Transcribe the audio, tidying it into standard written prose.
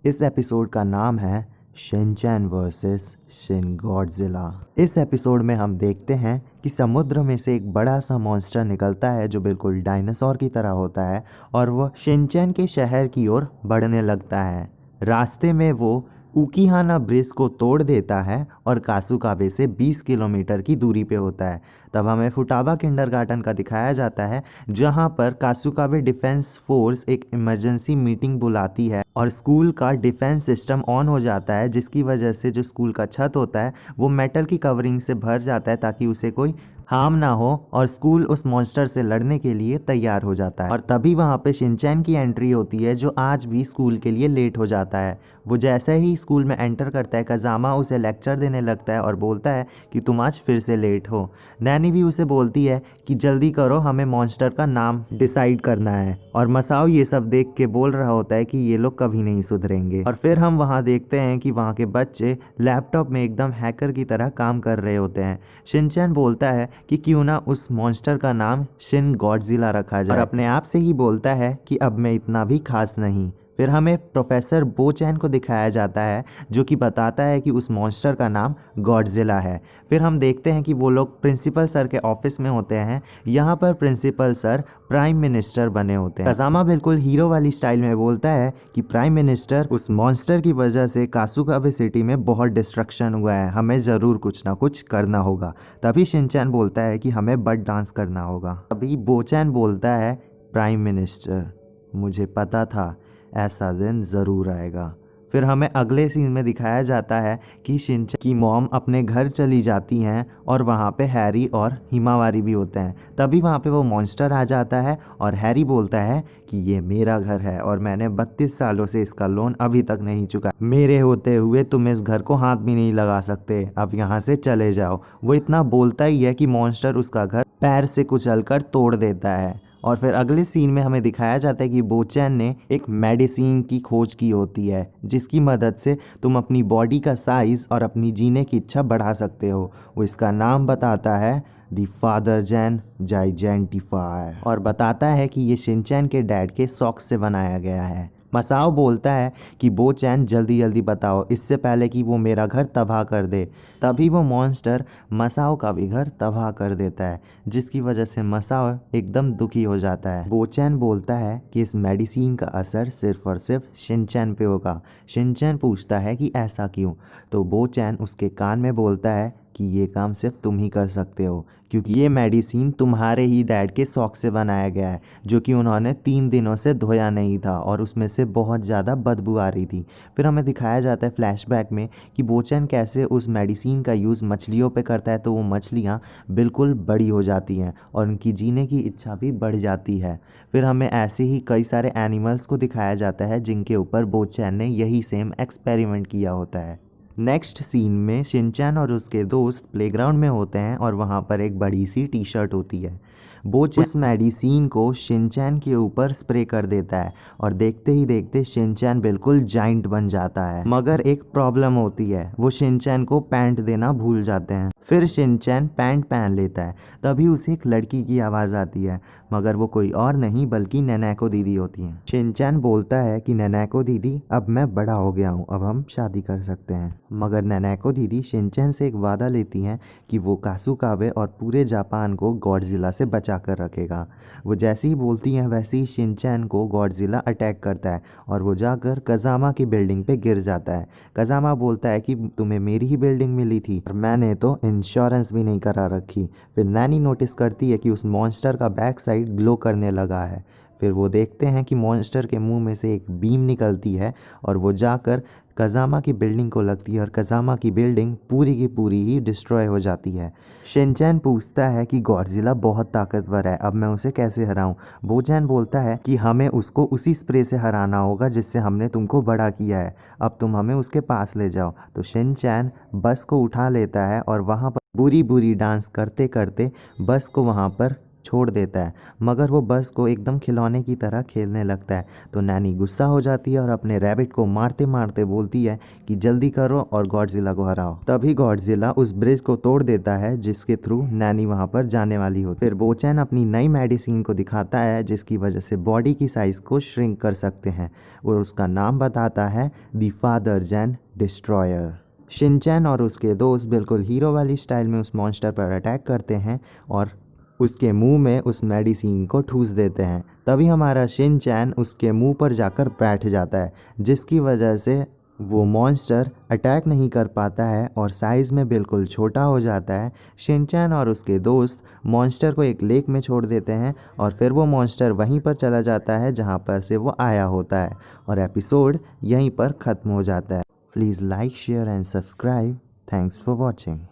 इस एपिसोड का नाम है शिनचैन वर्सेस शिन गॉडजिला। इस एपिसोड में हम देखते हैं कि समुद्र में से एक बड़ा सा मॉन्स्टर निकलता है जो बिल्कुल डायनासोर की तरह होता है और वह शिनचैन के शहर की ओर बढ़ने लगता है। रास्ते में वो उकीहाना ब्रिज को तोड़ देता है और कासुकाबे से 20 किलोमीटर की दूरी पे होता है। तब हमें फुटाबा किंडरगार्टन का दिखाया जाता है जहां पर कासुकाबे डिफेंस फोर्स एक इमरजेंसी मीटिंग बुलाती है और स्कूल का डिफेंस सिस्टम ऑन हो जाता है, जिसकी वजह से जो स्कूल का छत होता है वो मेटल की कवरिंग से भर जाता है ताकि उसे कोई हार्म ना हो और स्कूल उस मॉन्स्टर से लड़ने के लिए तैयार हो जाता है। और तभी वहाँ पे शिनचैन की एंट्री होती है जो आज भी स्कूल के लिए लेट हो जाता है। वो जैसे ही स्कूल में एंटर करता है कज़ामा उसे लेक्चर देने लगता है और बोलता है कि तुम आज फिर से लेट हो। नैनी भी उसे बोलती है कि जल्दी करो, हमें मॉन्स्टर का नाम डिसाइड करना है। और मसाओ ये सब देख के बोल रहा होता है कि ये लोग कभी नहीं सुधरेंगे। और फिर हम वहाँ देखते हैं कि वहाँ के बच्चे लैपटॉप में एकदम हैकर की तरह काम कर रहे होते हैं। शिनचैन बोलता है कि क्यों ना उस मॉन्स्टर का नाम शिन गॉडजिला रखा जाए और अपने आप से ही बोलता है कि अब मैं इतना भी खास नहीं। फिर हमें प्रोफेसर बोचैन को दिखाया जाता है जो कि बताता है कि उस मॉन्स्टर का नाम गॉडजिला है। फिर हम देखते हैं कि वो लोग प्रिंसिपल सर के ऑफिस में होते हैं। यहाँ पर प्रिंसिपल सर प्राइम मिनिस्टर बने होते हैं। कज़ामा बिल्कुल हीरो वाली स्टाइल में बोलता है कि प्राइम मिनिस्टर, उस मॉन्स्टर की वजह से कासुकाबे सिटी में बहुत डिस्ट्रक्शन हुआ है, हमें ज़रूर कुछ ना कुछ करना होगा। तभी शिनचैन बोलता है कि हमें बट डांस करना होगा। तभी बोचैन बोलता है, प्राइम मिनिस्टर, मुझे पता था ऐसा दिन ज़रूर आएगा। फिर हमें अगले सीन में दिखाया जाता है कि शिनचैन की मॉम अपने घर चली जाती हैं और वहाँ पे हैरी और हिमावारी भी होते हैं। तभी वहाँ पे वो मॉन्स्टर आ जाता है और हैरी बोलता है कि ये मेरा घर है और मैंने 32 सालों से इसका लोन अभी तक नहीं चुका, मेरे होते हुए तुम इस घर को हाथ भी नहीं लगा सकते, अब यहाँ से चले जाओ। वो इतना बोलता ही है कि मॉन्स्टर उसका घर पैर से कुचलकर तोड़ देता है। और फिर अगले सीन में हमें दिखाया जाता है कि बोचैन ने एक मेडिसिन की खोज की होती है जिसकी मदद से तुम अपनी बॉडी का साइज़ और अपनी जीने की इच्छा बढ़ा सकते हो। वो इसका नाम बताता है दी फादर जैन जाइजेंटिफायर और बताता है कि ये शिनचैन के डैड के सॉक्स से बनाया गया है। मसाओ बोलता है कि बोचैन जल्दी जल्दी बताओ इससे पहले कि वो मेरा घर तबाह कर दे। तभी वो मॉन्स्टर मसाओ का भी घर तबाह कर देता है जिसकी वजह से मसाओ एकदम दुखी हो जाता है। बोचैन बोलता है कि इस मेडिसिन का असर सिर्फ और सिर्फ शिनचैन पे होगा। शिनचैन पूछता है कि ऐसा क्यों, तो बोचैन उसके कान में बोलता है कि ये काम सिर्फ तुम ही कर सकते हो क्योंकि ये मेडिसिन तुम्हारे ही डैड के शौक से बनाया गया है जो कि उन्होंने 3 दिनों से धोया नहीं था और उसमें से बहुत ज़्यादा बदबू आ रही थी। फिर हमें दिखाया जाता है फ्लैशबैक में कि बोचैन कैसे उस मेडिसिन का यूज़ मछलियों पे करता है तो वो मछलियाँ बिल्कुल बड़ी हो जाती हैं और उनकी जीने की इच्छा भी बढ़ जाती है। फिर हमें ऐसे ही कई सारे एनिमल्स को दिखाया जाता है जिनके ऊपर बोचैन ने यही सेम एक्सपेरिमेंट किया होता है। नेक्स्ट सीन में शिनचैन और उसके दोस्त प्लेग्राउंड में होते हैं और वहाँ पर एक बड़ी सी टी शर्ट होती है। बोचैन उस मेडिसिन को शिनचैन के ऊपर स्प्रे कर देता है और देखते ही देखते शिनचैन बिल्कुल जाइंट बन जाता है। मगर एक प्रॉब्लम होती है, वो शिनचैन को पैंट देना भूल जाते हैं। फिर शिनचैन पैंट पहन लेता है, तभी उसे एक लड़की की आवाज़ आती है, मगर वो कोई और नहीं बल्कि नैनाको दीदी होती हैं। शिनचैन बोलता है कि नैनाको दीदी, अब मैं बड़ा हो गया हूँ, अब हम शादी कर सकते हैं। मगर नैनाको दीदी शिनचैन से एक वादा लेती हैं कि वो कासुकाबे और पूरे जापान को गॉडजिला से बचा कर रखेगा। वो जैसे ही बोलती हैं वैसे ही शिनचैन को गॉडजिला अटैक करता है और वो जाकर कज़ामा की बिल्डिंग पे गिर जाता है। कज़ामा बोलता है कि तुम्हें मेरी ही बिल्डिंग मिली थी और मैंने तो इंश्योरेंस भी नहीं करा रखी। फिर नैनी नोटिस करती है कि उस मॉन्स्टर का बैक साइड ग्लो करने लगा है। फिर वो देखते हैं कि मॉन्स्टर के मुंह में से एक बीम निकलती है और वो जाकर कज़ामा की बिल्डिंग को लगती है और कज़ामा की बिल्डिंग पूरी की पूरी ही डिस्ट्रॉय हो जाती है। शिनचैन पूछता है कि गॉडजिला बहुत ताकतवर है, अब मैं उसे कैसे हराऊं। बोचैन बोलता है कि हमें उसको उसी स्प्रे से हराना होगा जिससे हमने तुमको बड़ा किया है, अब तुम हमें उसके पास ले जाओ। तो शिनचैन बस को उठा लेता है और वहाँ पर बुरी बुरी डांस करते करते बस को वहाँ पर छोड़ देता है, मगर वो बस को एकदम खिलौने की तरह खेलने लगता है। तो नैनी गुस्सा हो जाती है और अपने रैबिट को मारते मारते बोलती है कि जल्दी करो और गॉडजिला को हराओ। तभी गॉडजिला उस ब्रिज को तोड़ देता है जिसके थ्रू नैनी वहाँ पर जाने वाली होती है। फिर बोचैन अपनी नई मेडिसिन को दिखाता है जिसकी वजह से बॉडी की साइज़ को श्रिंक कर सकते हैं और उसका नाम बताता है the father Jain destroyer. Shinchan और उसके दोस्त बिल्कुल हीरो वाली स्टाइल में उस मॉन्स्टर पर अटैक करते हैं और उसके मुंह में उस मेडिसिन को ठूस देते हैं। तभी हमारा शिनचैन उसके मुंह पर जाकर बैठ जाता है जिसकी वजह से वो मॉन्स्टर अटैक नहीं कर पाता है और साइज़ में बिल्कुल छोटा हो जाता है। शिनचैन और उसके दोस्त मॉन्स्टर को एक लेक में छोड़ देते हैं और फिर वो मॉन्स्टर वहीं पर चला जाता है जहाँ पर से वो आया होता है और एपिसोड यहीं पर ख़त्म हो जाता है। Please like, share and subscribe. Thanks for watching.